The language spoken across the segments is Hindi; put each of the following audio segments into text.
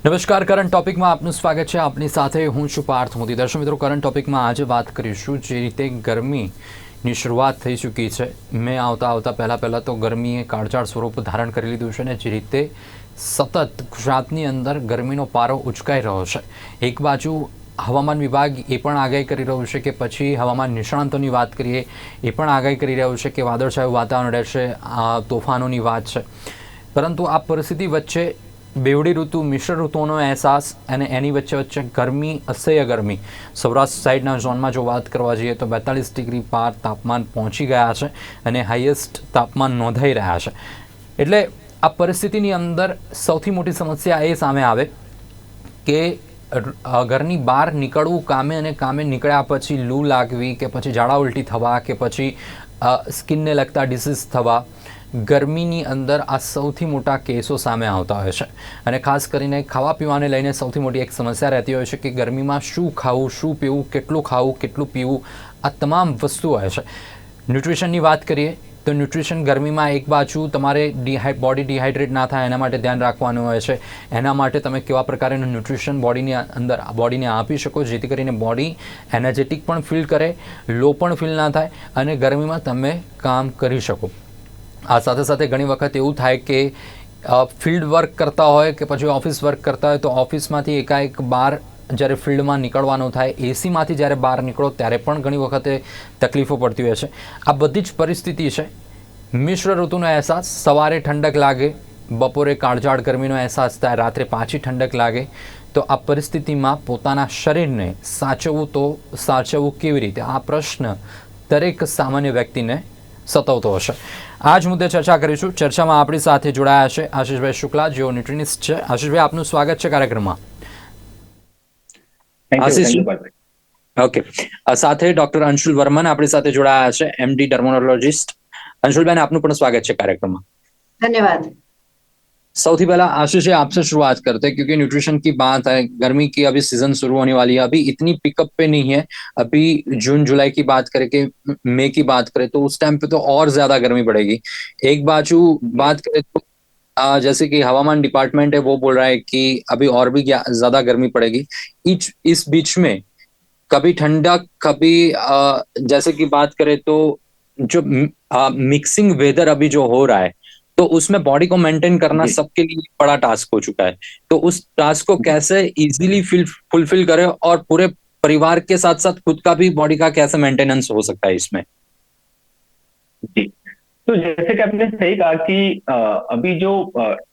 નમસ્કાર, કરંટ ટોપિકમાં આપનું સ્વાગત છે. આપની સાથે હું છું પાર્થ મોદી. દર્શક મિત્રો, કરંટ ટોપિકમાં આજે વાત કરીશું જે રીતે ગરમીની શરૂઆત થઈ ચૂકી છે. મેં આવતા પહેલાં તો ગરમીએ કાળઝાળ સ્વરૂપ ધારણ કરી લીધું છે ને જે રીતે સતત ગુજરાતની અંદર ગરમીનો પારો ઉચકાઈ રહ્યો છે. એક બાજુ હવામાન વિભાગ એ પણ આગાહી કરી રહ્યું છે કે પછી હવામાન નિષ્ણાંતોની વાત કરીએ એ પણ આગાહી કરી રહ્યું છે કે વાદળછાયું વાતાવરણ રહેશે, તોફાનોની વાત છે. પરંતુ આ પરિસ્થિતિ વચ્ચે બેવડી ઋતુ, મિશ્ર ઋતુઓનો અહેસાસ અને એની વચ્ચે ગરમી, અસહ્ય ગરમી. સૌરાષ્ટ્ર સાઈડના ઝોનમાં જો વાત કરવા જઈએ તો 42 ડિગ્રી પાર તાપમાન પહોંચી ગયા છે અને હાઈએસ્ટ તાપમાન નોંધાઈ રહ્યા છે. એટલે આ પરિસ્થિતિની અંદર સૌથી મોટી સમસ્યા એ સામે આવે કે ઘરની બહાર નીકળવું કામે અને કામે નીકળ્યા પછી લૂ લાગવી કે પછી ઝાડા ઉલટી થવા કે પછી સ્કિનને લગતા ડિસીઝ થવા, ગરમીની અંદર આ સૌથી મોટા કેસો સામે આવતા હોય છે. અને ખાસ કરીને ખાવા પીવાને લઈને સૌથી મોટી એક સમસ્યા રહેતી હોય છે કે ગરમીમાં શું ખાવું, શું પીવું, કેટલું ખાવું, કેટલું પીવું, આ તમામ વસ્તુ હોય છે. ન્યુટ્રિશનની વાત કરીએ તો ન્યુટ્રિશન ગરમીમાં એક બાજુ તમારે બોડી ડિહાઇડ્રેટ ના થાય એના માટે ધ્યાન રાખવાનું હોય છે. એના માટે તમે કેવા પ્રકારનું ન્યુટ્રિશન બોડીની અંદર બોડીને આપી શકો જેથી કરીને બોડી એનર્જેટિક પણ ફીલ કરે, લો પણ ફીલ ના થાય અને ગરમીમાં તમે કામ કરી શકો. આ સાથે સાથે ઘણી વખત એવું થાય કે ફિલ્ડ વર્ક કરતા હોય કે પછી ઓફિસ વર્ક કરતા હોય તો ઓફિસમાંથી એકાએક બહાર જ્યારે ફિલ્ડમાં નીકળવાનું થાય, એસીમાંથી જ્યારે બહાર નીકળો ત્યારે પણ ઘણી વખતે તકલીફો પડતી હોય છે. આ બધી જ પરિસ્થિતિ છે. મિશ્ર ઋતુનો અહેસાસ, સવારે ઠંડક લાગે, બપોરે કાળઝાળ ગરમીનો અહેસાસ થાય, રાત્રે પાછી ઠંડક લાગે. તો આ પરિસ્થિતિમાં પોતાના શરીરને સાચવવું કેવી રીતે? આ પ્રશ્ન દરેક સામાન્ય વ્યક્તિને સતાવતો હશે. આ જ મુદ્દે ચર્ચા કરીશું. ચર્ચામાં આપણી સાથે જોડાયા છે આશીષભાઈ શુક્લા, જેઓ ન્યુટ્રિનિસ્ટ છે. આશીષભાઈ, આપનું સ્વાગત છે કાર્યક્રમમાં. ઓકે. સાથે ડોક્ટર અંશુલ વર્મન આપણી સાથે જોડાયા છે, એમડી ડર્મોનોલોજીસ્ટ. अंशुल, आपનું પણ स्वागत है कार्यक्रम में. धन्यवाद. सौથી पहला आशीष आपसे शुरुआत करते हैं क्योंकि न्यूट्रिशन की बात है. गर्मी की अभी सीजन शुरू होने वाली है, अभी इतनी पिकअप पे नहीं है. अभी जून जुलाई की बात करें कि मई की बात करें तो उस टाइम पे तो और ज्यादा गर्मी पड़ेगी. एक बाजू बात करें तो जैसे कि हवामान डिपार्टमेंट है वो बोल रहा है कि अभी और भी ज्यादा गर्मी पड़ेगी. इस बीच में कभी ठंडक, कभी जैसे कि बात करें तो जो मिक्सिंग वेदर अभी जो हो रहा है तो उसमें बॉडी को मेंटेन करना सबके लिए बड़ा टास्क हो चुका है. तो उस टास्क को कैसे इजीली फुलफिल करे और पूरे परिवार के साथ साथ खुद का भी बॉडी का कैसे मेंटेनेंस हो सकता है इसमें? जी, तो जैसे कि आपने सही कहा कि अभी जो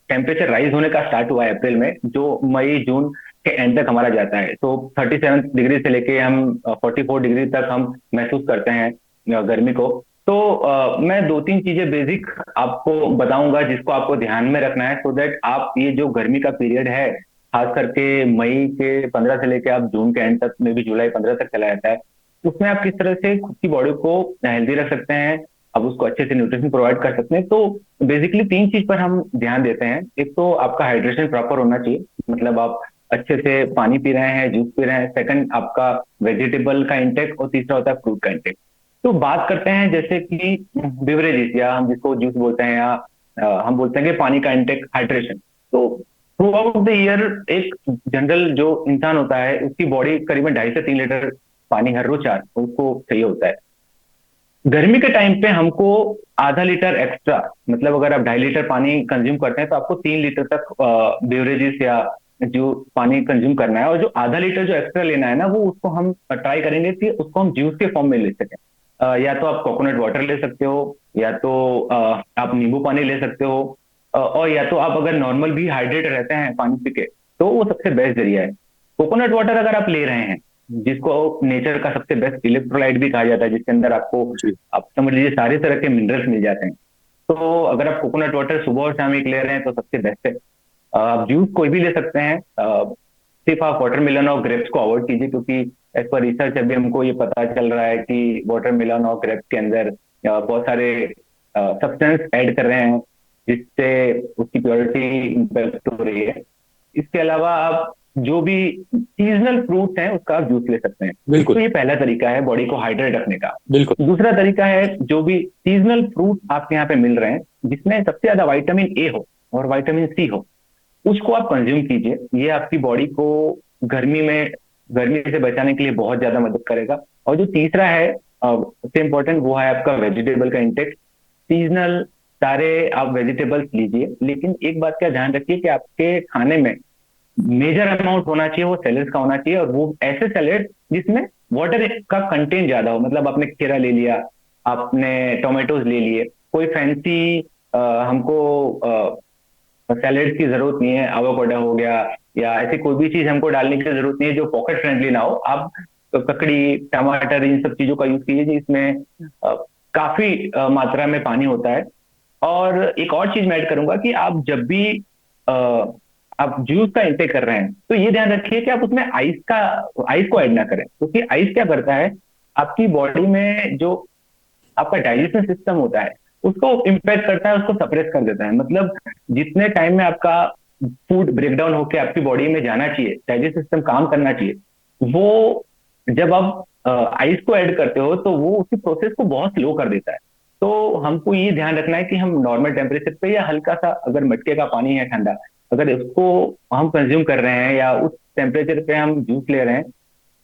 टेम्परेचर राइज होने का स्टार्ट हुआ है अप्रैल में, जो मई जून के एंड तक हमारा जाता है, तो 37 डिग्री से लेके हम 44 डिग्री तक हम महसूस करते हैं गर्मी को. तो मैं 2-3 चीजें बेसिक आपको बताऊंगा जिसको आपको ध्यान में रखना है, सो दैट आप ये जो गर्मी का पीरियड है, खास करके मई के 15 से लेके आप जून के एंड तक में भी जुलाई 15 तक चला जाता है, उसमें आप किस तरह से खुद की बॉडी को हेल्दी रख सकते हैं, आप उसको अच्छे से न्यूट्रिशन प्रोवाइड कर सकते हैं. तो बेसिकली 3 चीज पर हम ध्यान देते हैं. एक तो आपका हाइड्रेशन प्रॉपर होना चाहिए, मतलब आप अच्छे से पानी पी रहे हैं, जूस पी रहे हैं. सेकंड, आपका वेजिटेबल का इंटेक, और तीसरा होता है फ्रूट का इंटेक. तो बात करते हैं जैसे कि बिवरेजेस, या हम जिसको जूस बोलते हैं, या हम बोलते हैं कि पानी का इंटेक, हाइड्रेशन. तो थ्रू आउट द ईयर एक जनरल जो इंसान होता है उसकी बॉडी करीबन 2.5 से 3 लीटर पानी हर रोज उसको चाहिए होता है. गर्मी के टाइम पे हमको आधा लीटर एक्स्ट्रा, मतलब अगर आप 2.5 लीटर पानी कंज्यूम करते हैं तो आपको 3 लीटर तक बेवरेजेस या जो पानी कंज्यूम करना है. और जो आधा लीटर जो एक्स्ट्रा लेना है ना, वो उसको हम ट्राई करेंगे कि उसको हम जूस के फॉर्म में ले सकें. या तो आप कोकोनट वाटर ले सकते हो, या तो आप नींबू पानी ले सकते हो, और या तो आप अगर नॉर्मल भी हाइड्रेट रहते हैं पानी पी के, तो वो सबसे बेस्ट जरिया है. कोकोनट वाटर अगर आप ले रहे हैं, जिसको नेचर का सबसे बेस्ट इलेक्ट्रोलाइट भी कहा जाता है, जिसके अंदर आपको आप समझ लीजिए सारे तरह के मिनरल्स मिल जाते हैं, तो अगर आप कोकोनट वाटर सुबह और शाम एक ले रहे हैं तो सबसे बेस्ट है. आप जूस कोई भी ले सकते हैं, सिर्फ आप वाटरमेलन और ग्रेप्स को अवॉइड कीजिए, क्योंकि एज पर रिसर्च अभी हमको ये पता चल रहा है कि वाटरमेलन और ग्रेप्स के अंदर बहुत सारे सब्सटेंस ऐड कर रहे हैं जिससे उसकी प्योरिटी इम्पैक्ट हो रही है. इसके अलावा आप जो भी सीजनल फ्रूट्स हैं उसका आप जूस ले सकते हैं. बिल्कुल. तो ये पहला तरीका है बॉडी को हाइड्रेट रखने का. बिल्कुल. दूसरा तरीका है जो भी सीजनल फ्रूट आपके यहाँ पे मिल रहे हैं जिसमें सबसे ज्यादा विटामिन ए हो और विटामिन सी हो, उसको आप कंज्यूम कीजिए। ये आपकी बॉडी को गर्मी से बचाने के लिए बहुत ज्यादा मदद करेगा। और जो तीसरा है सबसे इम्पोर्टेंट, वो है आपका वेजिटेबल का इंटेक। सीजनल सारे आप वेजिटेबल्स लीजिए, लेकिन एक बात का ध्यान रखिए कि आपके खाने में मेजर अमाउंट होना चाहिए वो सैलेड्स का होना चाहिए, और वो ऐसे सैलेड जिसमें वाटर का कंटेंट ज्यादा हो। मतलब आपने खीरा ले लिया, आपने टोमेटोज ले लिए, कोई फैंसी हमको सैलेड की जरूरत नहीं है, एवोकाडो हो गया या ऐसी कोई भी चीज हमको डालने की जरूरत नहीं है जो पॉकेट फ्रेंडली ना हो। आप ककड़ी, टमाटर, इन सब चीजों का यूज कीजिए जिसमें काफी मात्रा में पानी होता है। और एक और चीज मैं ऐड करूंगा कि आप जब भी अ, आप जूस का इंटेक कर रहे हैं तो ये ध्यान रखिए कि आप उसमें आइस को ऐड ना करें, क्योंकि आइस क्या करता है, आपकी बॉडी में जो आपका डाइजेशन सिस्टम होता है उसको इम्पैक्ट करता है, उसको सप्रेस कर देता है। मतलब जितने टाइम में आपका फूड ब्रेकडाउन होकर आपकी बॉडी में जाना चाहिए, डाइजेस्ट सिस्टम काम करना चाहिए, वो जब आप आइस को ऐड करते हो तो वो उसी प्रोसेस को बहुत स्लो कर देता है। तो हमको ये ध्यान रखना है कि हम नॉर्मल टेम्परेचर पे या हल्का सा अगर मटके का पानी है ठंडा, अगर उसको हम कंज्यूम कर रहे हैं या उस टेम्परेचर पे हम जूस ले रहे हैं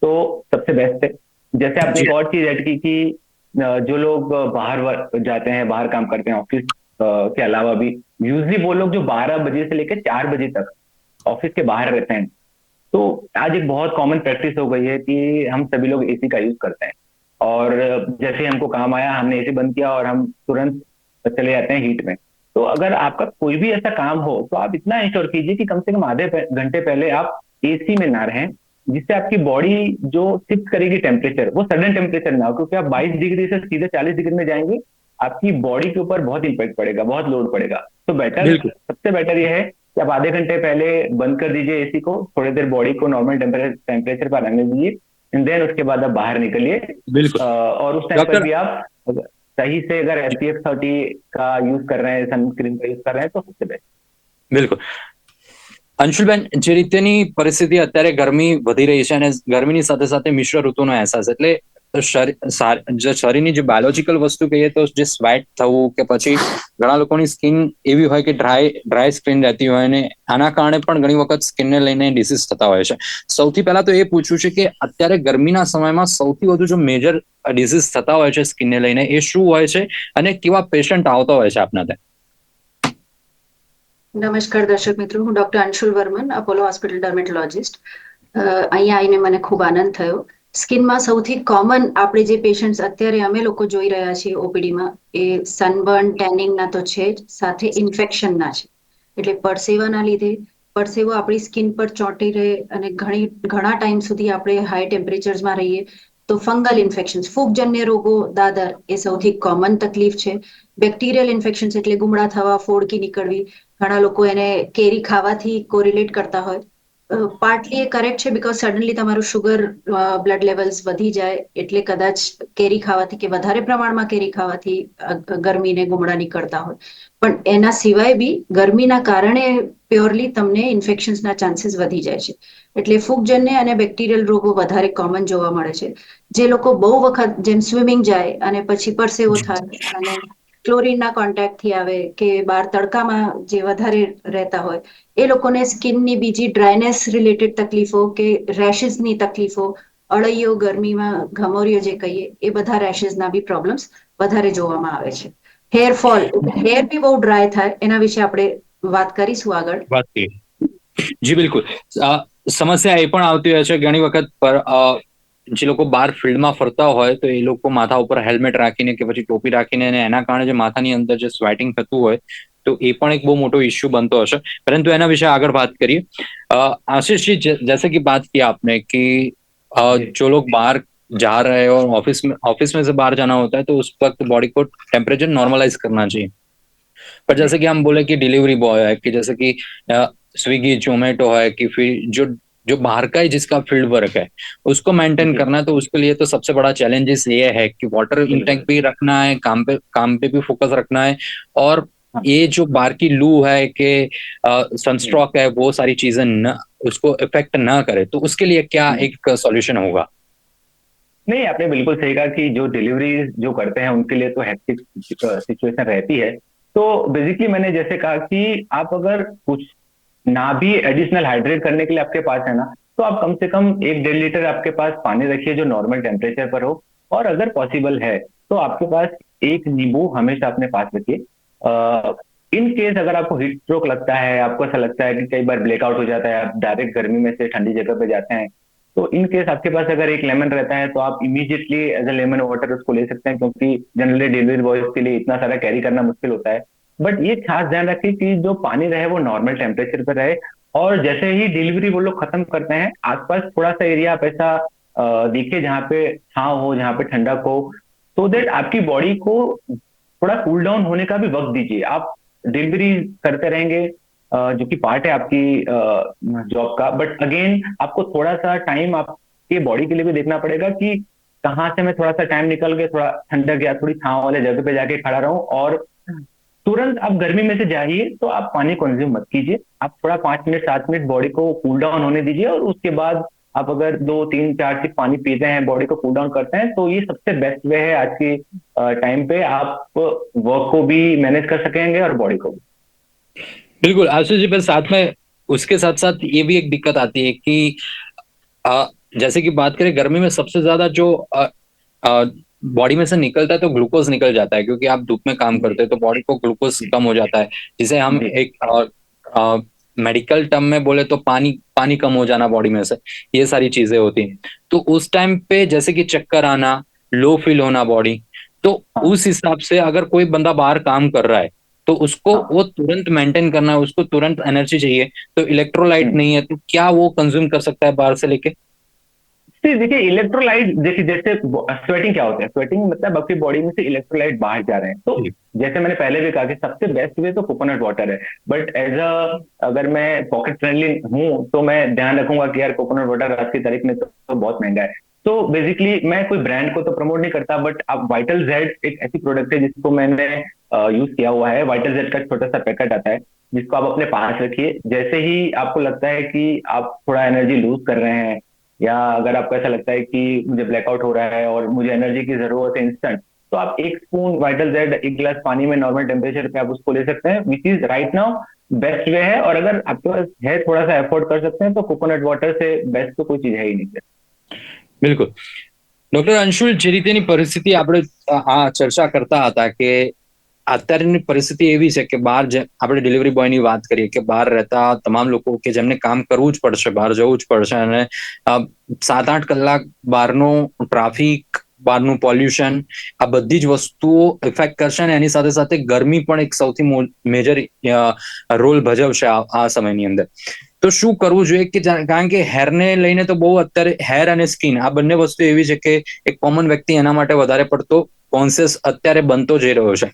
तो सबसे बेस्ट है। जैसे आपने जी एक और चीज ऐड की कि जो लोग बाहर जाते हैं, बाहर काम करते हैं ऑफिस के अलावा भी, यूजली वो लोग जो 12 बजे से लेकर 4 बजे तक ऑफिस के बाहर रहते हैं, तो आज एक बहुत कॉमन प्रैक्टिस हो गई है कि हम सभी लोग एसी का यूज करते हैं। और जैसे ही हमको काम आया, हमने एसी बंद किया और हम तुरंत चले जाते हैं हीट में। तो अगर आपका कोई भी ऐसा काम हो तो आप इतना इंश्योर कीजिए कि कम से कम आधे घंटे पहले आप एसी में ना रहें, जिससे आपकी बॉडी जो शिफ्ट करेगी टेम्परेचर, वो सडन टेम्परेचर ना हो, क्योंकि आप 22 डिग्री से सीधे 40 डिग्री में जाएंगे, आपकी बॉडी के ऊपर बहुत इंपैक्ट पड़ेगा, बहुत लोड पड़ेगा। तो बेटर, बिल्कुल सबसे बेटर ये है कि आप आधे घंटे पहले बंद कर दीजिए एसी को, थोड़ी देर बॉडी को नॉर्मल टेम्परेचर पर रहने दीजिए, एंड देन उसके बाद आप बाहर निकलिए। बिल्कुल और उस टाइम पर डॉक्टर। भी आप सही से अगर SPF 30 का यूज कर रहे हैं, सनस्क्रीन का यूज कर रहे हैं, तो सबसे बेस्ट। બિલકુલ અંશુલબેન, જે રીતેની પરિસ્થિતિ અત્યારે ગરમી વધી રહી છે અને ગરમીની સાથે સાથે મિશ્ર ઋતુનો અહેસાસ, એટલે જે શરીરની જે બાયોલોજીકલ વસ્તુ કહીએ તો જે સ્વેટ થવું કે પછી ઘણા લોકોની સ્કિન એવી હોય કે ડ્રાય સ્કિન રહેતી હોય અને આના કારણે પણ ઘણી વખત સ્કિનને લઈને ડિસીઝ થતા હોય છે. સૌથી પહેલા તો એ પૂછવું છે કે અત્યારે ગરમીના સમયમાં સૌથી વધુ જો મેજર ડિસીઝ થતા હોય છે સ્કિનને લઈને, એ શું હોય છે અને કેવા પેશન્ટ આવતા હોય છે આપના ત્યાં? નમસ્કાર દર્શક મિત્રો, હું doctor Anshul Varman, Apollo hospital dermatologist. અહીંયા આવીને મને ખૂબ આનંદ થયો. સ્કિનમાં સૌથી કોમન આપણે જે પેશન્ટ્સ અત્યારે અમે લોકો જોઈ રહ્યા છીએ ઓપીડીમાં, એ સનબર્ન, ટેનિંગના તો છે જ, સાથે ઇન્ફેક્શનના છે. એટલે પરસેવાના લીધે પરસેવો આપણી સ્કિન પર ચોંટી રહે અને ઘણા ટાઈમ સુધી આપણે હાઈ ટેમ્પરેચર્સમાં રહીએ તો ફંગલ ઇન્ફેક્શન્સ, ફૂગજન્ય રોગો દાદર, એ સૌથી કોમન તકલીફ છે. બેક્ટેરિયલ ઇન્ફેક્શન્સ એટલે ગુમડા થવા, ફોડકી નીકળવી, ઘણા લોકો એને કેરી ખાવાથી કોરિલેટ કરતા હોય. પાર્ટલી એ કરેક્ટ છે બીકોઝ સડનલી તમારું શુગર બ્લડ લેવલ્સ વધી જાય એટલે કદાચ કેરી ખાવાથી કે વધારે પ્રમાણમાં કેરી ખાવાથી ગરમીને ગુમડા નીકળતા હોય. પણ એના સિવાય બી ગરમીના કારણે પ્યોરલી તમને ઇન્ફેક્શન્સના ચાન્સીસ વધી જાય છે. એટલે ફૂગજન્ય અને બેક્ટેરિયલ રોગો વધારે કોમન જોવા મળે છે. જે લોકો બહુ વખત જેમ સ્વિમિંગ જાય અને પછી પરસેવો થાય અને ક્લોરીનના કોન્ટેક્ટથી આવે કે બહાર તડકામાં જે વધારે રહેતા હોય, એ લોકોને સ્કિનની બીજી ડ્રાયનેસ રિલેટેડ તકલીફો કે રેશિસની તકલીફો, અળૈયો, ગરમીમાં ઘમોરીઓ જે કહીએ, એ બધા રેશિસના બી પ્રોબ્લેમ્સ વધારે જોવામાં આવે છે. હેરફોલ, હેર બી બહુ ડ્રાય થાય, એના વિશે આપણે વાત કરીશું આગળ. વાત કરીએ. જી બિલકુલ. સમસ્યા એ પણ આવતી હોય છે ઘણી વખત પર જે લોકો બહાર ફિલ્ડમાં ફરતા હોય તો એ લોકો માથા ઉપર હેલ્મેટ રાખીને કે પછી ટોપી રાખીને, અને એના કારણે જે માથાની અંદર જે સ્વેટિંગ થતું હોય તો એ પણ એક બહુ મોટો ઇશ્યુ બનતો હશે. પરંતુ એના વિશે આગળ વાત કરીએ. आशीष जी, जैसे कि बात की आपने कि जो लोग बाहर जा रहे हो, ऑफिस में से बाहर जाना होता है तो उस वक्त बॉडी को टेम्परेचर नॉर्मलाइज करना चाहिए. पर जैसे कि हम बोले कि डिलीवरी बॉय है, कि जैसे कि स्विगी, जोमेटो है, कि फिर जो बाहर का ही जिसका फील्ड वर्क है उसको मेंटेन करना है, तो उसके लिए तो सबसे बड़ा चैलेंजेस ये है कि वाटर इंटेक भी रखना है, काम पे भी फोकस रखना है, और ये जो बाहर की लू है कि सनस्ट्रोक है, वो सारी चीजें न उसको इफेक्ट ना करे, तो उसके लिए क्या एक सॉल्यूशन होगा? नहीं, आपने बिल्कुल सही कहा कि जो डिलीवरी जो करते हैं उनके लिए तो हेक्टिक सिचुएशन रहती है। तो बेसिकली मैंने जैसे कहा कि आप अगर कुछ ना भी एडिशनल हाइड्रेट करने के लिए आपके पास है ना, तो आप कम से कम 1 1.5 लीटर आपके पास पानी रखिए जो नॉर्मल टेम्परेचर पर हो। और अगर पॉसिबल है तो आपके पास एक नींबू हमेशा अपने पास रखिए। इन केस अगर आपको हीट स्ट्रोक लगता है, आपको ऐसा लगता है कि कई बार ब्लैकआउट हो जाता है, आप डायरेक्ट गर्मी में से ठंडी जगह पे जाते हैं, तो इन केस आपके पास अगर एक लेमन रहता है तो आप immediately as a lemon water उसको ले सकते हैं, क्योंकि जनरली डिलीवरी बॉयज के लिए इतना सारा कैरी करना मुश्किल होता है। बट ये खास ध्यान रखिए कि जो पानी रहे वो नॉर्मल टेम्परेचर पर रहे। और जैसे ही डिलीवरी वो लोग खत्म करते हैं, आसपास थोड़ा सा एरिया आप ऐसा देखिए जहाँ पे छांव हो, जहाँ पे ठंडक हो, सो देट आपकी बॉडी को थोड़ा कूल डाउन होने का भी वक्त दीजिए। आप डिलीवरी करते रहेंगे जो कि पार्ट है आपकी जॉब का, बट अगेन आपको थोड़ा सा टाइम आपके बॉडी के लिए भी देखना पड़ेगा कि कहाँ से मैं थोड़ा सा टाइम निकल के थोड़ा ठंडक या थोड़ी छांव वाले जगह पे जाके खड़ा रहूं। और तुरंत आप गर्मी में से जाइए तो आप पानी कंज्यूम मत कीजिए, आप थोड़ा 5 मिनट 7 मिनट बॉडी को कूल डाउन होने दीजिए, और उसके बाद आप अगर 2 3 4 सिप पानी पीते हैं, बॉडी को कूल डाउन करते हैं, तो ये सबसे बेस्ट वे है आज की टाइम पे। आप वर्क को भी मैनेज कर सकेंगे और बॉडी को भी। बिल्कुल आशीष जी, पर साथ में उसके साथ साथ ये भी एक दिक्कत आती है कि अ, जैसे कि बात करें गर्मी में सबसे ज्यादा जो बॉडी में से निकलता है तो ग्लूकोज निकल जाता है, क्योंकि आप धूप में काम करते हैं तो बॉडी को ग्लूकोज कम हो जाता है, जिसे हम जी एक मेडिकल टर्म में बोले तो पानी पानी कम हो जाना बॉडी में से, ये सारी चीजें होती हैं। तो उस टाइम पे जैसे कि चक्कर आना, लो फील होना बॉडी, तो हाँ उस हिसाब से अगर कोई बंदा बाहर काम कर रहा है तो उसको हाँ। वो तुरंत मेंटेन करना है, उसको तुरंत एनर्जी चाहिए, तो इलेक्ट्रोलाइट हम्म। नहीं है तो क्या वो कंज्यूम कर सकता है बाहर से लेके? देखिए इलेक्ट्रोलाइट, देखिए जैसे स्वेटिंग क्या होता है, स्वेटिंग मतलब आपकी बॉडी में से इलेक्ट्रोलाइट बाहर जा रहे हैं। तो जी। जैसे मैंने पहले भी कहा कि सबसे बेस्ट वे तो कोकोनट वाटर है। बट एज अ अगर मैं पॉकेट फ्रेंडली हूँ तो मैं ध्यान रखूंगा कि यार कोकोनट वाटर आज की तारीख में तो बहुत महंगा है। तो बेसिकली मैं कोई ब्रांड को तो प्रमोट नहीं करता, बट आप वाइटल जेड एक ऐसी प्रोडक्ट है जिसको मैंने यूज किया हुआ है। वाइटल जेड का छोटा सा पैकेट आता है जिसको आप अपने पास रखिए। जैसे ही आपको लगता है कि आप थोड़ा एनर्जी लूज कर रहे हैं, या अगर आपको ऐसा लगता है कि मुझे ब्लैकआउट हो रहा है और मुझे एनर्जी की जरूरत है इंस्टेंट, तो आप 1 स्पून वाइटल जेड 1 गिलास पानी में नॉर्मल टेम्परेचर पे आप उसको ले सकते हैं, which is right now best way है। और अगर आपके पास है, थोड़ा सा एफोर्ड कर सकते हैं, तो कोकोनट वाटर से बेस्ट तो कोई चीज है ही नहीं सर। બિલકુલ. ડોક્ટર અંશુલ, જે રીતેની પરિસ્થિતિ આપણે આ ચર્ચા કરતા હતા કે અત્યારની પરિસ્થિતિ એવી છે કે બહાર આપણે ડિલિવરી બોયની વાત કરીએ કે બહાર રહેતા તમામ લોકો કે જેમને કામ કરવું જ પડશે, બહાર જવું જ પડશે, અને 7 8 કલાક બહારનો ટ્રાફિક, બહારનું પોલ્યુશન, આ બધી જ વસ્તુઓ ઇફેક્ટ કરશે, અને એની સાથે સાથે ગરમી પણ એક સૌથી મેજર રોલ ભજવશે આ સમયની અંદર. તો શું કરવું જોઈએ કે કારણ કે હેરને લઈને તો બહુ અત્યારે હેર અને સ્કિન આ બંને વસ્તુ એવી છે કે એક કોમન વ્યક્તિ એના માટે વધારે પડતો કોન્શિયસ અત્યારે બનતો જઈ રહ્યો છે,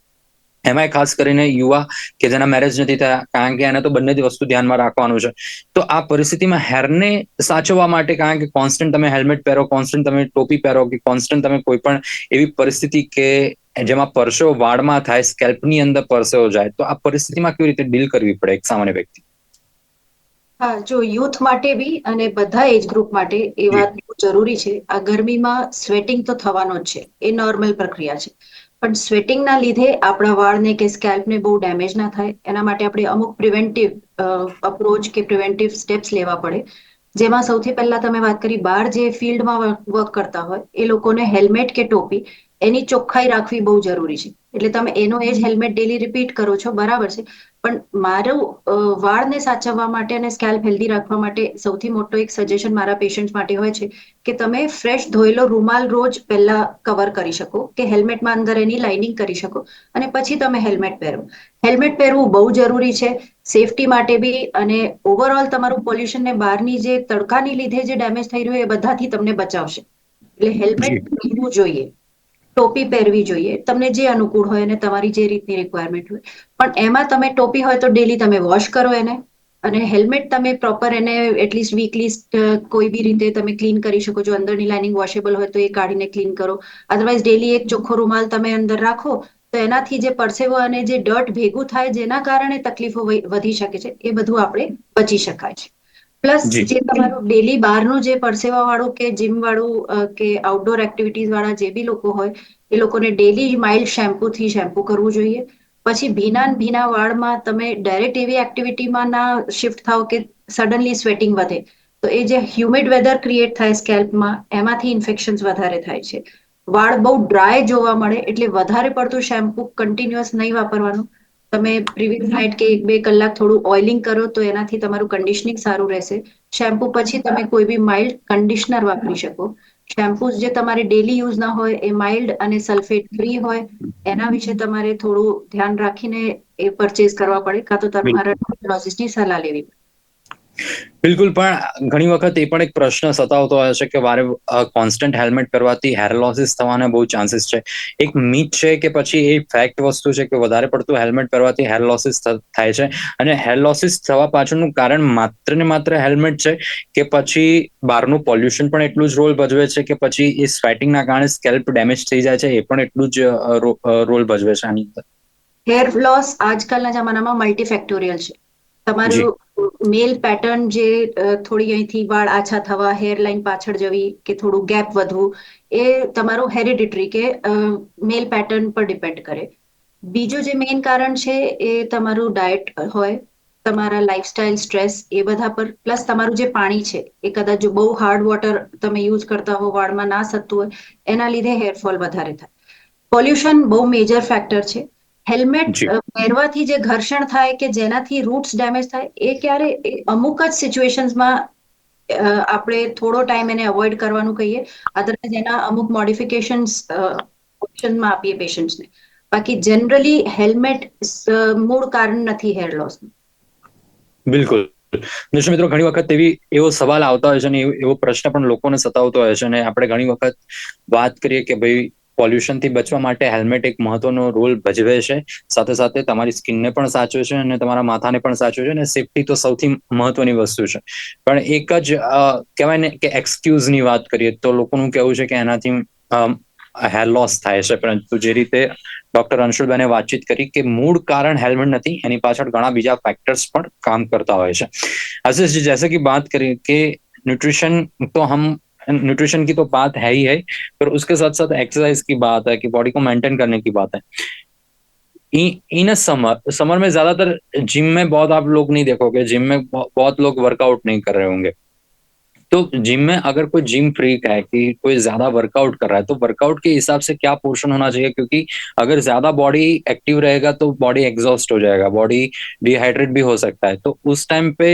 એમાંય ખાસ કરીને યુવા કે જેના મેરેજ નથી થયા, કારણ કે એને તો બંને જ વસ્તુ ધ્યાનમાં રાખવાનું છે. તો આ પરિસ્થિતિમાં હેરને સાચવવા માટે, કારણ કે કોન્સ્ટન્ટ તમે હેલ્મેટ પહેરો, કોન્સ્ટન્ટ તમે ટોપી પહેરો, કે કોન્સ્ટન્ટ તમે કોઈ પણ એવી પરિસ્થિતિ કે જેમાં પરસેવો વાળમાં થાય, સ્કેલ્પની અંદર પરસેવો જાય, તો આ પરિસ્થિતિમાં કેવી રીતે ડીલ કરવી પડે એક સામાન્ય વ્યક્તિ? હા, જો યુથ માટે બી અને બધા એજ ગ્રુપ માટે એ વાત બહુ જરૂરી છે. આ ગરમીમાં સ્વેટિંગ તો થવાનો જ છે, એ નોર્મલ પ્રક્રિયા છે. પણ સ્વેટિંગના લીધે આપણા વાળને કે સ્કેલ્પને બહુ ડેમેજ ના થાય એના માટે આપણે અમુક પ્રિવેન્ટિવ અપ્રોચ કે પ્રિવેન્ટિવ સ્ટેપ્સ લેવા પડે. જેમાં સૌથી પહેલા તમે વાત કરી, બહાર જે ફિલ્ડમાં વર્ક કરતા હોય એ લોકોને હેલ્મેટ કે ટોપી એની ચોખ્ખાઈ રાખવી બહુ જરૂરી છે. એટલે તમે એનો એ જ હેલ્મેટ ડેલી રિપીટ કરો છો, બરાબર છે, પણ મારું વાળને સાચવવા માટે અને સ્કેલ્પ હેલ્ધી રાખવા માટે સૌથી મોટો એક સજેશન મારા પેશન્ટ માટે હોય છે કે તમે ફ્રેશ ધોયેલો રૂમાલ રોજ પહેલા કવર કરી શકો, કે હેલ્મેટમાં અંદર એની લાઇનિંગ કરી શકો, અને પછી તમે હેલ્મેટ પહેરો. હેલ્મેટ પહેરવું બહુ જરૂરી છે સેફટી માટે બી, અને ઓવરઓલ તમારું પોલ્યુશન ને બહારની જે તડકાની લીધે જે ડેમેજ થઈ રહ્યું એ બધાથી તમને બચાવશે. એટલે હેલ્મેટ પહેરવું જોઈએ, ટોપી પહેરવી જોઈએ, તમને જે અનુકૂળ હોય અને તમારી જે રીતની રિક્વાયરમેન્ટ હોય. પણ એમાં તમે ટોપી હોય તો ડેલી તમે વોશ કરો એને, અને હેલ્મેટ તમે પ્રોપર એને એટલીસ્ટ વીકલી કોઈ બી રીતે તમે ક્લીન કરી શકો. જો અંદરની લાઇનિંગ વોશેબલ હોય તો એ કાઢીને ક્લીન કરો. અધરવાઇઝ ડેલી એક ચોખ્ખો રૂમાલ તમે અંદર રાખો તો એનાથી જે પરસેવો અને જે ડર્ટ ભેગું થાય જેના કારણે તકલીફો વધી શકે છે એ બધું આપણે બચી શકાય છે. પ્લસ જી. જે તમારું ડેલી બહારનું જે પરસેવા વાળું કે જીમ વાળું કે આઉટડોર એક્ટિવિટીઝ વાળા જે બી લોકો હોય એ લોકોને ડેલી માઇલ્ડ શેમ્પૂથી શેમ્પુ કરવું જોઈએ. પછી ભીના વાળમાં તમે ડાયરેક્ટ એવી એક્ટિવિટીમાં ના શિફ્ટ થાઓ કે સડનલી સ્વેટિંગ વધે, તો એ જે હ્યુમિડ વેધર ક્રિએટ થાય સ્કેલ્પમાં, એમાંથી ઇન્ફેક્શન્સ વધારે થાય છે. વાળ બહુ ડ્રાય જોવા મળે એટલે વધારે પડતું શેમ્પુ કન્ટિન્યુઅસ નહીં વાપરવાનું. તમે પ્રીવિયસ નાઇટ કે 1-2 કલાક થોડું ઓઇલિંગ કરો તો એનાથી તમારું કન્ડિશનિંગ સારું રહેશે. શેમ્પુ પછી તમે કોઈ બી માઇલ્ડ કન્ડિશનર વાપરી શકો. શેમ્પૂઝ જે તમારે ડેલી યુઝ ના હોય એ માઇલ્ડ અને સલ્ફેટ ફ્રી હોય, એના વિશે તમારે થોડું ધ્યાન રાખીને એ પરચેઝ કરવા પડે, કાં તો તમારા ડર્મેટોલોજીસ્ટની સલાહ લેવી પડે. બિલકુલ, પણ ઘણી વખત એ પણ એક પ્રશ્ન સતાવતો હોય છે કે વારે કોન્સ્ટન્ટ હેલ્મેટ પહેરવાથી હેર લોસીસ થવાના બહુ ચાન્સીસ છે. એક મીથ છે કે પછી એ ફેક્ટ વસ્તુ છે કે વધારે પડતું હેલ્મેટ પહેરવાથી હેર લોસીસ થાય છે, અને હેર લોસીસ થવા પાછળનું કારણ માત્ર ને માત્ર હેલ્મેટ છે કે પછી બહારનું પોલ્યુશન પણ એટલું જ રોલ ભજવે છે કે પછી એ સ્વેટિંગના કારણે સ્કેલ્પ ડેમેજ થઈ જાય છે, એ પણ એટલું જ રોલ ભજવે છે આની અંદર? હેર લોસ આજકાલના જમાનામાં મલ્ટીફેક્ટોરિયલ છે. જી. તમારું મેલ પેટર્ન જે થોડી અહીંથી વાળ આછા થવા, હેરલાઇન પાછળ જવી કે થોડું ગેપ વધવું, એ તમારું હેરિડિટરી કે મેલ પેટર્ન પર ડિપેન્ડ કરે. બીજું જે મેઇન કારણ છે એ તમારું ડાયટ હોય, તમારા લાઇફસ્ટાઇલ, સ્ટ્રેસ, એ બધા પર, પ્લસ તમારું જે પાણી છે એ કદાચ જો બહુ હાર્ડ વોટર તમે યુઝ કરતા હો, વાળમાં ના સતતું હોય, એના લીધે હેરફોલ વધારે થાય. પોલ્યુશન બહુ મેજર ફેક્ટર છે. હેલ્મેટ જી. પહેરવાથી જે ઘર્ષણ થાય કે જેનાથી રૂટ્સ ડેમેજ થાય, એ ક્યારે અમુક જ સિચ્યુએશન્સમાં આપણે થોડો ટાઈમ એને અવોઇડ કરવાનું કહીએ, અદરવાઇઝ એના અમુક મોડિફિકેશન્સ ઓપ્શનમાં આપીએ પેશન્ટ્સને. બાકી જનરલી હેલ્મેટ મૂળ કારણ નથી હેર લોસનું. બિલકુલ. દર્શક મિત્રો, ઘણી વખત એવો સવાલ આવતા હોય છે અને એવો પ્રશ્ન પણ લોકોને સતાવતો હોય છે, અને આપણે ઘણી વખત વાત કરીએ કે ભાઈ પોલ્યુશનથી બચવા માટે હેલ્મેટ એક મહત્વનો રોલ ભજવે છે. સાથે સાથે તમારી સ્કિનને પણ સાચવે છે અને તમારા માથાને પણ સાચવે છે, અને સેફટી તો સૌથી મહત્વની વસ્તુ છે. પણ એક જ કહેવાય ને કે એક્સક્યુઝની વાત કરીએ તો લોકોનું કહેવું છે કે એનાથી હેર લોસ થાય છે, પરંતુ જે રીતે ડોક્ટર અંશુલબેને વાતચીત કરી કે મૂળ કારણ હેલ્મેટ નથી, એની પાછળ ઘણા બીજા ફેક્ટર્સ પણ काम करता है। आशीष जी, जैसे कि बात करें कि न्यूट्रिशन तो हम न्यूट्रिशन की तो बात है ही है, पर उसके साथ साथ एक्सरसाइज की बात है कि बॉडी को मेंटेन करने की बात है। इन समर में ज्यादातर जिम में बहुत आप लोग नहीं देखोगे, जिम में बहुत लोग वर्कआउट नहीं कर रहे होंगे। तो जिम में अगर कोई जिम फ्रीक है कि कोई ज्यादा वर्कआउट कर रहा है, तो वर्कआउट के हिसाब से क्या पोर्शन होना चाहिए? क्योंकि अगर ज्यादा बॉडी एक्टिव रहेगा तो बॉडी एग्जॉस्ट हो जाएगा, बॉडी डिहाइड्रेट भी हो सकता है। तो उस टाइम पे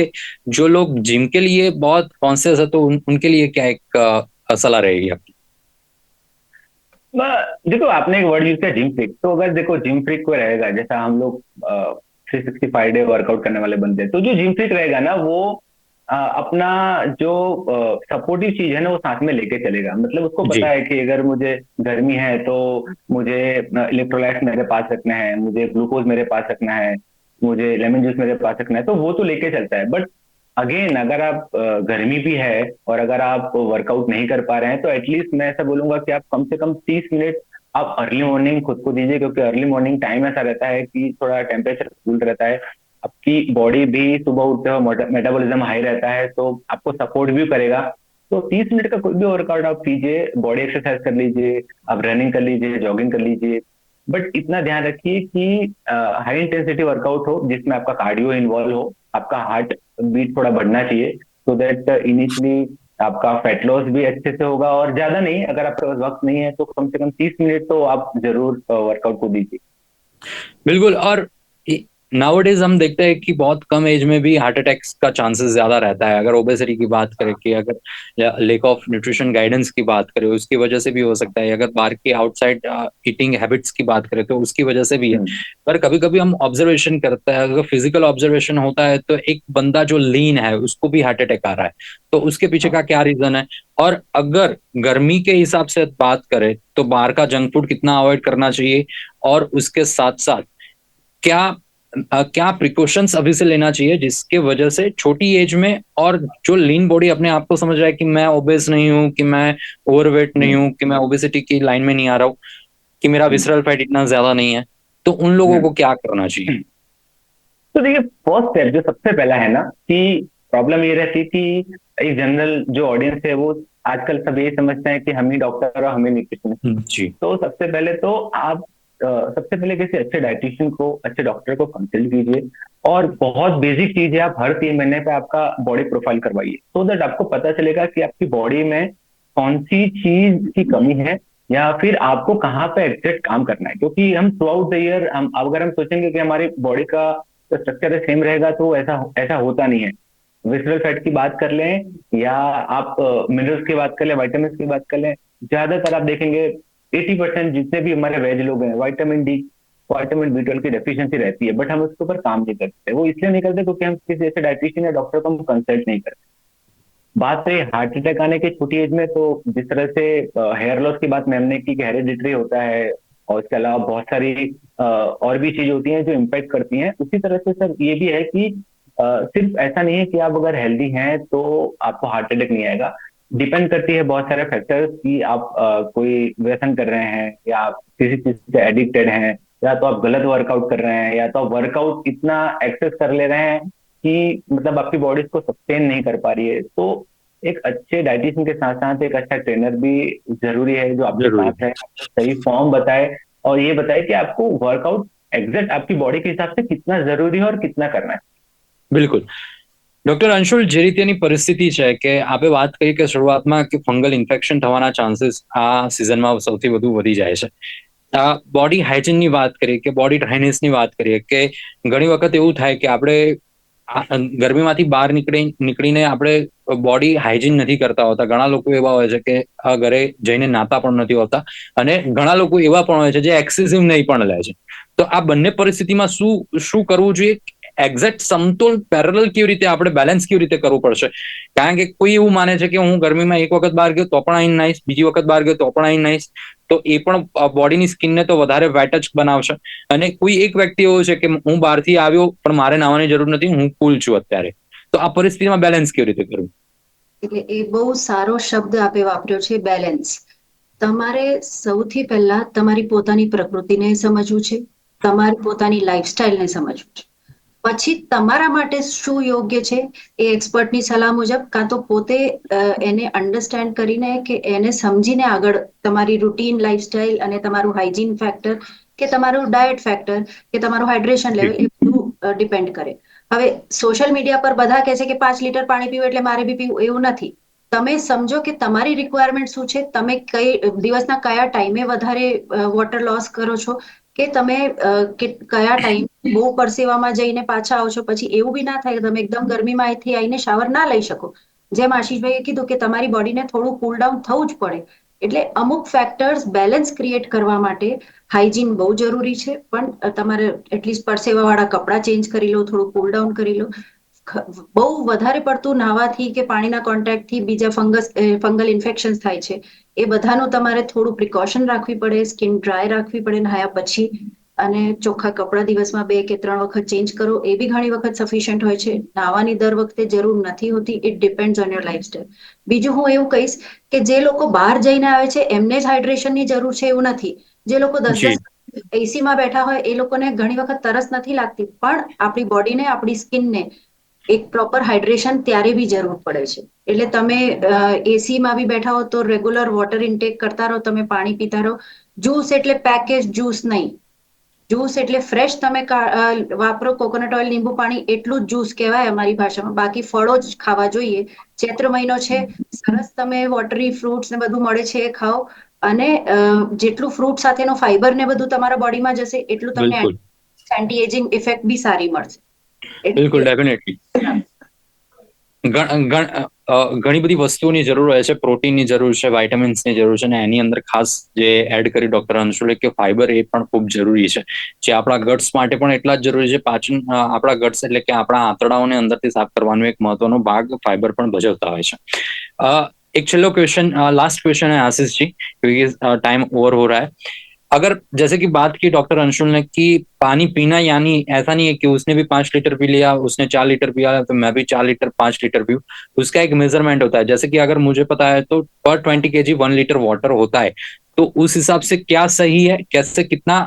जो लोग जिम के लिए बहुत कॉन्शियस है, तो उनके लिए क्या एक सलाह रहेगी आपकी? देखो, आपने एक वर्ड यूज किया जिम फ्रीक। तो अगर देखो जिम फ्रीक कोई रहेगा, जैसा हम लोग 365 डे वर्कआउट करने वाले बंदे हैं, तो जो जिम फ्रीक रहेगा ना, वो अपना जो सपोर्टिव चीज है ना, वो साथ में लेके चलेगा। मतलब उसको पता है कि अगर मुझे गर्मी है तो मुझे इलेक्ट्रोलाइट्स मेरे पास रखना है, मुझे ग्लूकोज मेरे पास रखना है, मुझे लेमन जूस मेरे पास रखना है, तो वो तो लेके चलता है। बट अगेन, अगर आप गर्मी भी है और अगर आप वर्कआउट नहीं कर पा रहे हैं, तो एटलीस्ट मैं ऐसा बोलूंगा कि आप कम से कम 30 मिनट आप अर्ली मॉर्निंग खुद को दीजिए, क्योंकि अर्ली मॉर्निंग टाइम ऐसा रहता है कि थोड़ा टेम्परेचर कूल रहता है, आपकी बॉडी भी सुबह उठते हुए मेटाबॉलिज्म हाई रहता है, तो आपको सपोर्ट भी करेगा। तो 30 मिनट का कोई भी वर्कआउट आप कीजिए, बॉडी एक्सरसाइज कर लीजिए, आप रनिंग कर लीजिए, जॉगिंग कर लीजिए। बट इतना ध्यान रखिए कि हाई इंटेंसिटी वर्कआउट हो, जिसमें आपका कार्डियो इन्वॉल्व हो, आपका हार्ट बीट थोड़ा बढ़ना चाहिए, सो दैट इनिशियली आपका फैट लॉस भी अच्छे से होगा। और ज्यादा नहीं, अगर आपके पास वक्त नहीं है तो कम से कम 30 मिनट तो आप जरूर वर्कआउट को दीजिए। बिल्कुल। और नाउअडेज हम देखते हैं कि बहुत कम एज में भी हार्ट अटैक्स का चांसेस ज्यादा रहता है। अगर ओबेसिटी की बात करें, कि अगर लेक ऑफ न्यूट्रिशन गाइडेंस की बात करें, उसकी वजह से भी हो सकता है। अगर बाहर की आउटसाइड ईटिंग हैबिट्स की बात करें तो उसकी वजह से भी है। पर कभी कभी हम ऑब्जर्वेशन करते हैं, अगर फिजिकल ऑब्जर्वेशन होता है तो एक बंदा जो लीन है उसको भी हार्ट अटैक आ रहा है, तो उसके पीछे का क्या रीजन है? और अगर गर्मी के हिसाब से बात करें तो बाहर का जंक फूड कितना अवॉइड करना चाहिए, और उसके साथ साथ क्या प्रिकॉशंस अभी से लेना चाहिए जिसके वजह से छोटी एज में, और जो लीन बॉडी अपने आप को समझ रहा है कि मैं ओबेस नहीं हूं, कि मैं ओवरवेट नहीं हूं, कि मैं ओबेसिटी की लाइन में नहीं आ रहा हूं, कि मेरा विसरल फैट इतना ज्यादा नहीं है, तो उन लोगों को क्या करना चाहिए? तो देखिए, फर्स्ट स्टेप जो सबसे पहला है ना, कि प्रॉब्लम ये रहती थी, एक जनरल जो ऑडियंस है वो आजकल सब यही समझते हैं कि हम ही डॉक्टर और हम ही न्यूट्रिशनिस्ट। जी। तो सबसे पहले तो आप सबसे पहले किसी अच्छे डाइटिशियन को, अच्छे डॉक्टर को कंसल्ट कीजिए। और बहुत बेसिक चीज है, आप हर 3 महीने पे आपका बॉडी प्रोफाइल करवाइए, सो दैट आपको पता चलेगा कि आपकी बॉडी में कौन सी चीज की कमी है, या फिर आपको कहाँ पे एग्जैक्ट काम करना है। क्योंकि हम थ्रू आउट द ईयर हम अगर हम सोचेंगे कि हमारी बॉडी का स्ट्रक्चर सेम रहेगा, तो ऐसा ऐसा होता नहीं है। विसरल फैट की बात कर लें, या आप मिनरल्स की बात कर लें, वाइटामिन की बात कर लें, ज्यादातर आप देखेंगे 80% जितने भी हमारे वेज लोग हैं, विटामिन B12 की डेफिशिएंसी रहती है, बट हम उसके ऊपर काम नहीं करते। वो इसलिए नहीं करते क्योंकि हम किसी ऐसे डाइटिशियन या डॉक्टर को हम कंसल्ट नहीं करते। बात रही हार्ट अटैक आने की छोटी एज में, तो जिस तरह से हेयर लॉस की बात मैम ने की कि हेरिडिटरी होता है, और इसके अलावा बहुत सारी और भी चीजें होती हैं जो इम्पैक्ट करती हैं, उसी तरह से सर ये भी है कि सिर्फ ऐसा नहीं है कि आप अगर हेल्दी हैं तो आपको हार्ट अटैक नहीं आएगा। डिपेंड करती है बहुत सारे फैक्टर्स कि आप कोई व्यसन कर रहे हैं, या आप किसी चीज से एडिक्टेड हैं, या तो आप गलत वर्कआउट कर रहे हैं, या तो आप वर्कआउट इतना एक्सेस कर ले रहे हैं कि मतलब आपकी बॉडी इसको सस्टेन नहीं कर पा रही है। तो एक अच्छे डाइटिशियन के साथ साथ एक अच्छा ट्रेनर भी जरूरी है, जो आपके जरूरी साथ है, आपको सही फॉर्म बताए, और ये बताए कि आपको वर्कआउट एग्जैक्ट आपकी बॉडी के हिसाब से कितना जरूरी है और कितना करना है। બિલકુલ. ડોક્ટર અંશુલ, જે રીતેની પરિસ્થિતિ છે કે આપે વાત કરી કે શરૂઆતમાં કે ફંગલ ઇન્ફેક્શન થવાના ચાન્સીસ આ સિઝનમાં સૌથી વધુ વધી જાય છે. બોડી હાઇજીનની વાત કરીએ કે બોડી ડ્રાયનેસની વાત કરીએ કે ઘણી વખત એવું થાય કે આપણે ગરમીમાંથી બહાર નીકળીને આપણે બોડી હાઇજીન નથી કરતા હોતા. ઘણા લોકો એવા હોય છે કે ઘરે જઈને નાતા પણ નથી હોતા, અને ઘણા લોકો એવા પણ હોય છે જે એક્સેસિવ નહીં પણ લે છે. તો આ બંને પરિસ્થિતિમાં શું શું કરવું જોઈએ? એક્ઝેક્ટ સમતોલ પેરેલલ કેવી રીતે આપણે બેલેન્સ કેવી રીતે કરવું પડશે? કારણ કે કોઈ એવું માને છે કે હું ગરમીમાં એક વખત બહાર ગયો તો પણ આઈને નાઈશ, બીજી વખત બહાર ગયો તો પણ આઈને નાઈશ, તો એ પણ બોડીની સ્કિનને તો વધારે વેટ જ બનાવશે. અને કોઈ એક વ્યક્તિ એવો છે કે હું બહારથી આવ્યો પણ મારે નાહવાની જરૂર નથી, હું કુલ છું અત્યારે. તો આ પરિસ્થિતિમાં બેલેન્સ કેવી રીતે કરવું? એટલે એ બહુ સારો શબ્દ આપે વાપર્યો છે, બેલેન્સ. તમારે સૌથી પહેલા તમારી પોતાની પ્રકૃતિને સમજવું છે, તમારી પોતાની લાઈફસ્ટાઈલને સમજવું છે. પછી તમારા માટે શું યોગ્ય છે એ એક્સપર્ટની સલાહ મુજબ, કાં તો પોતે એને અન્ડરસ્ટેન્ડ કરીને કે એને સમજીને આગળ તમારી રૂટીન લાઈફસ્ટાઈલ અને તમારું હાઇજીન ફેક્ટર કે તમારું ડાયટ ફેક્ટર કે તમારું હાઇડ્રેશન લેવલ, એ બધું ડિપેન્ડ કરે. હવે સોશિયલ મીડિયા પર બધા કહે છે કે 5 લીટર પાણી પીવું એટલે મારે બી પીવું, એવું નથી. તમે સમજો કે તમારી રિક્વાયરમેન્ટ શું છે, તમે કઈ દિવસના કયા ટાઈમે વધારે વોટર લોસ કરો છો, કે તમે કયા ટાઈમ બહુ પરસેવામાં જઈને પાછા આવો છો. પછી એવું બી ના થાય કે તમે એકદમ ગરમીમાં અહીંથી આવીને શાવર ના લઈ શકો. જેમ આશીષભાઈએ કીધું કે તમારી બોડીને થોડું કૂલ ડાઉન થવું જ પડે. એટલે અમુક ફેક્ટર્સ બેલેન્સ ક્રિએટ કરવા માટે હાઇજીન બહુ જરૂરી છે, પણ તમારે એટલીસ્ટ પરસેવાવાળા કપડાં ચેન્જ કરી લો, થોડું કૂલ ડાઉન કરી લો. બહુ વધારે પડતું નાહવાથી કે પાણીના કોન્ટેક્ટથી બીજા ફંગલ ઇન્ફેક્શન થાય છે. એ બધાનું તમારે થોડું પ્રિકોશન રાખવી પડે, સ્કિન ડ્રાય રાખવી પડે નહાયા પછી, અને ચોખ્ખા કપડાં દિવસમાં 2 કે 3 વખત ચેન્જ કરો, એ બી ઘણી વખત સફિશિયન્ટ હોય છે. નાહવાની દર વખતે જરૂર નથી હોતી. It depends on your lifestyle. બીજું હું એવું કહીશ કે જે લોકો બહાર જઈને આવે છે એમને જ હાઇડ્રેશનની જરૂર છે એવું નથી. જે લોકો 10 એસીમાં બેઠા હોય એ લોકોને ઘણી વખત તરસ નથી લાગતી, પણ આપણી બોડીને, આપણી સ્કિનને એક પ્રોપર હાઇડ્રેશન ત્યારે બી જરૂર પડે છે. એટલે તમે એસીમાં બી બેઠા હો તો રેગ્યુલર વોટર ઇન્ટેક કરતા રહો, તમે પાણી પીતા રહો. જ્યુસ એટલે પેકેજ જ્યુસ નહીં. જ્યુસ એટલે ફ્રેશ તમે વાપરો, કોકોનટ ઓઇલ, લીંબુ પાણી, એટલું જ જ્યુસ કહેવાય અમારી ભાષામાં. બાકી ફળો જ ખાવા જોઈએ. ચૈત્ર મહિનો છે, સરસ તમે વોટરી ફ્રૂટ્સ ને બધું મળે છે એ ખાઓ, અને જેટલું ફ્રૂટ સાથેનો ફાઈબર ને બધું તમારા બોડીમાં જશે એટલું તમને બિલકુલ એન્ટી એજિંગ ઇફેક્ટ બી સારી મળશે. બિલકુલ, ડેફિનેટલી. ઘણી બધી વસ્તુઓની જરૂર હોય છે. પ્રોટીનની જરૂર છે, વાઇટામિન્સની જરૂર છે, અને એની અંદર ખાસ જે એડ કરી ડોક્ટર અંશુલે કે ફાઈબર, એ પણ ખૂબ જરૂરી છે, જે આપણા ગટ્સ માટે પણ એટલા જ જરૂરી છે. પાચન, આપણા ગટ્સ એટલે કે આપણા આંતરડાઓને અંદરથી સાફ કરવાનો એક મહત્વનો ભાગ ફાઈબર પણ ભજવતા હોય છે. एक चलो क्वेश्चन, लास्ट क्वेश्चन है आशीष जी, क्योंकि टाइम ओवर हो रहा है. अगर जैसे कि बात की डॉक्टर अंशुल ने कि पानी पीना, यानी ऐसा नहीं है कि उसने भी 5 लीटर पी लिया, उसने 4 लीटर पिया तो मैं भी 4 लीटर 5 लीटर पीऊं. उसका एक मेजरमेंट होता है. जैसे कि अगर मुझे पता है तो पर 20 kg 1 लीटर वाटर होता है. तो उस हिसाब से क्या सही है? कैसे, कितना,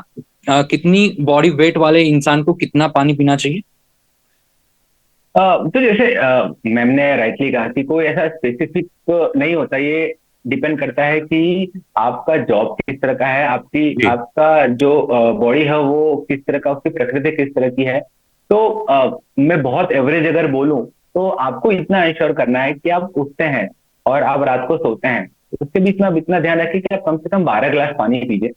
कितनी बॉडी वेट वाले इंसान को कितना पानी पीना चाहिए? तो जैसे मैम ने राइटली कहा कि कोई ऐसा स्पेसिफिक नहीं होता, ये डिपेंड करता है कि आपका जॉब किस तरह का है, जी। आपका जो बॉडी है वो किस तरह का, उसकी प्रकृति किस तरह की है। तो मैं बहुत एवरेज अगर बोलूं तो आपको इतना इंश्योर करना है कि आप उठते हैं और आप रात को सोते हैं, उसके बीच में आप इतना ध्यान रखिए कि आप कम से कम 12 गिलास पानी पीजिए।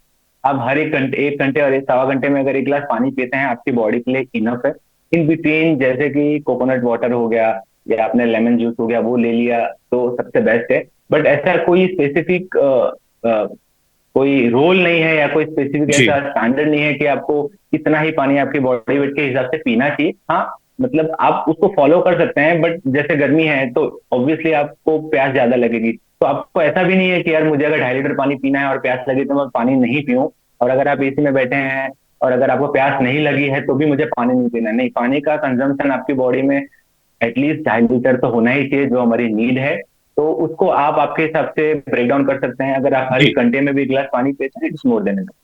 आप हर 1 घंटे और 1 सवा घंटे में अगर 1 गिलास पानी पीते हैं, आपकी बॉडी के लिए इनफ है। इन बिटवीन जैसे कि कोकोनट वाटर हो गया या आपने लेमन जूस हो गया वो ले लिया तो सबसे बेस्ट है। बट ऐसा कोई स्पेसिफिक कोई रोल नहीं है या कोई स्पेसिफिक जी। ऐसा स्टैंडर्ड नहीं है कि आपको इतना ही पानी आपकी बॉडी वेट के हिसाब से पीना चाहिए। हाँ, मतलब आप उसको फॉलो कर सकते हैं, बट जैसे गर्मी है तो ऑब्वियसली आपको प्यास ज्यादा लगेगी, तो आपको ऐसा भी नहीं है कि यार मुझे अगर 2.5 लीटर पानी पीना है और प्यास लगी तो मैं पानी नहीं पीऊं, और अगर आप एसी में बैठे हैं और अगर आपको प्यास नहीं लगी है तो भी मुझे पानी नहीं पीना है। नहीं, पानी का कंजम्पशन आपकी बॉडी में एटलीस्ट 2.5 लीटर तो होना ही चाहिए, जो हमारी नीड है। तो उसको आप आपके हिसाब से ब्रेक डाउन कर सकते हैं। अगर आप हर जी। 1 घंटे में भी 1 ग्लास पानी पीते हैं, इट्स मोर देन इनफ।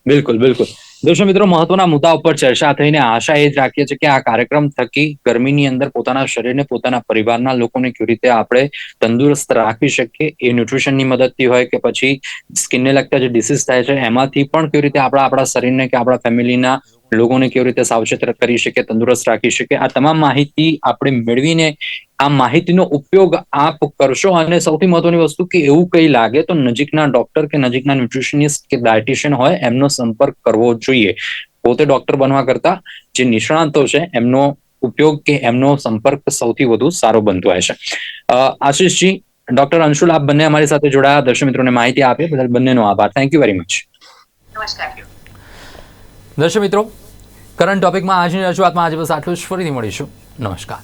બિલકુલ બિલકુલ દર્શક મિત્રો, મહત્વના મુદ્દા ઉપર ચર્ચા થઈને આશા એ જ રાખીએ છીએ કે આ કાર્યક્રમ થકી ગરમીની અંદર પોતાના શરીરને, પોતાના પરિવારના લોકોને કેવી રીતે આપણે તંદુરસ્ત રાખી શકીએ, એ ન્યુટ્રિશનની મદદથી હોય કે પછી સ્કિનને લગતા જે ડિસીઝ થાય છે એમાંથી પણ કેવી રીતે આપણા શરીરને કે આપણા ફેમિલીના લોકોને કેવી રીતે સાવચેત કરી શકીએ, તંદુરસ્ત રાખી શકીએ, આ તમામ માહિતી આપણે મેળવીને આ માહિતીનો ઉપયોગ આપ કરશો. અને સૌથી મહત્વની વસ્તુ કે એવું કંઈ લાગે તો નજીકના ડોક્ટર કે નજીકના ન્યુટ્રિશનિસ્ટ કે ડાયટિશિયન હોય એમનો સંપર્ક કરવો જોઈએ. પોતે ડોક્ટર બનવા કરતા જે નિષ્ણાતો છે એમનો ઉપયોગ કે એમનો સંપર્ક સૌથી વધુ સારો બનતો હોય છે. આશીષજી, ડોક્ટર અંશુલ, આપ બંને અમારી સાથે જોડાયા, દર્શક મિત્રોને માહિતી આપી બદલ બંનેનો આભાર. Thank you very much. નમસ્કાર. દર્શક મિત્રો, કરંટ ટોપિકમાં આજની રજૂઆતમાં આજે બસ આટલું જ. ફરીથી મળીશું. નમસ્કાર.